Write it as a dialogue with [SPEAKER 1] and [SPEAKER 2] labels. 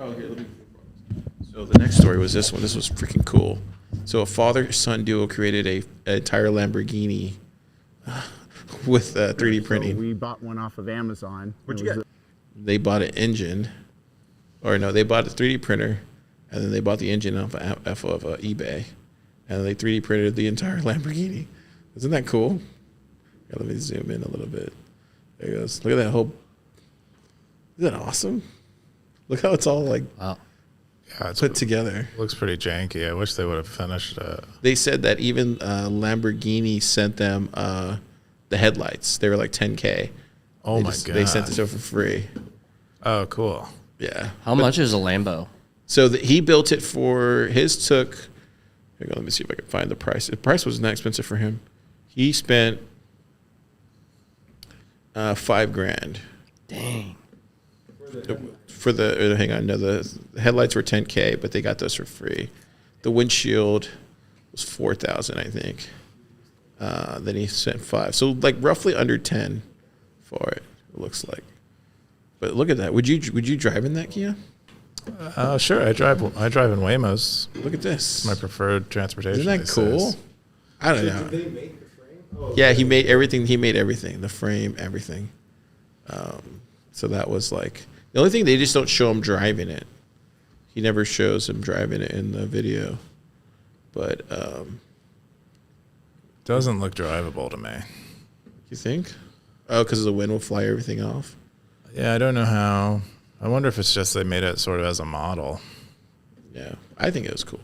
[SPEAKER 1] Oh, here, let me. So the next story was this one. This was freaking cool. So a father-son duo created an entire Lamborghini with 3D printing.
[SPEAKER 2] So we bought one off of Amazon.
[SPEAKER 3] What'd you get?
[SPEAKER 1] They bought an engine, or no, they bought a 3D printer, and then they bought the engine off of eBay, and they 3D printed the entire Lamborghini. Isn't that cool? Yeah, let me zoom in a little bit. There it goes. Look at that whole. Isn't that awesome? Look how it's all like put together.
[SPEAKER 4] Looks pretty janky. I wish they would have finished it.
[SPEAKER 1] They said that even Lamborghini sent them the headlights. They were like $10K.
[SPEAKER 4] Oh my god!
[SPEAKER 1] They sent this over for free.
[SPEAKER 4] Oh, cool.
[SPEAKER 1] Yeah.
[SPEAKER 3] How much is a Lambo?
[SPEAKER 1] So he built it for his took. Here we go. Let me see if I can find the price. The price wasn't that expensive for him. He spent $5,000.
[SPEAKER 3] Dang.
[SPEAKER 1] For the hang on, no, the headlights were $10K, but they got those for free. The windshield was $4,000, I think. Then he spent $5,000, so like roughly under 10 for it. It looks like. But look at that. Would you drive in that, Kia?
[SPEAKER 4] Sure. I drive in Waymos.
[SPEAKER 1] Look at this.
[SPEAKER 4] My preferred transportation.
[SPEAKER 1] Isn't that cool? I don't know.
[SPEAKER 5] Did they make the frame? Oh,
[SPEAKER 1] Yeah, he made everything. He made everything. The frame, everything. So that was like the only thing, they just don't show him driving it. He never shows him driving it in the video. But
[SPEAKER 4] Doesn't look drivable to me.
[SPEAKER 1] you think? Oh, because the wind will fly everything off.
[SPEAKER 4] Yeah, I don't know how. I wonder if it's just they made it sort of as a model.
[SPEAKER 1] Yeah, I think it was cool.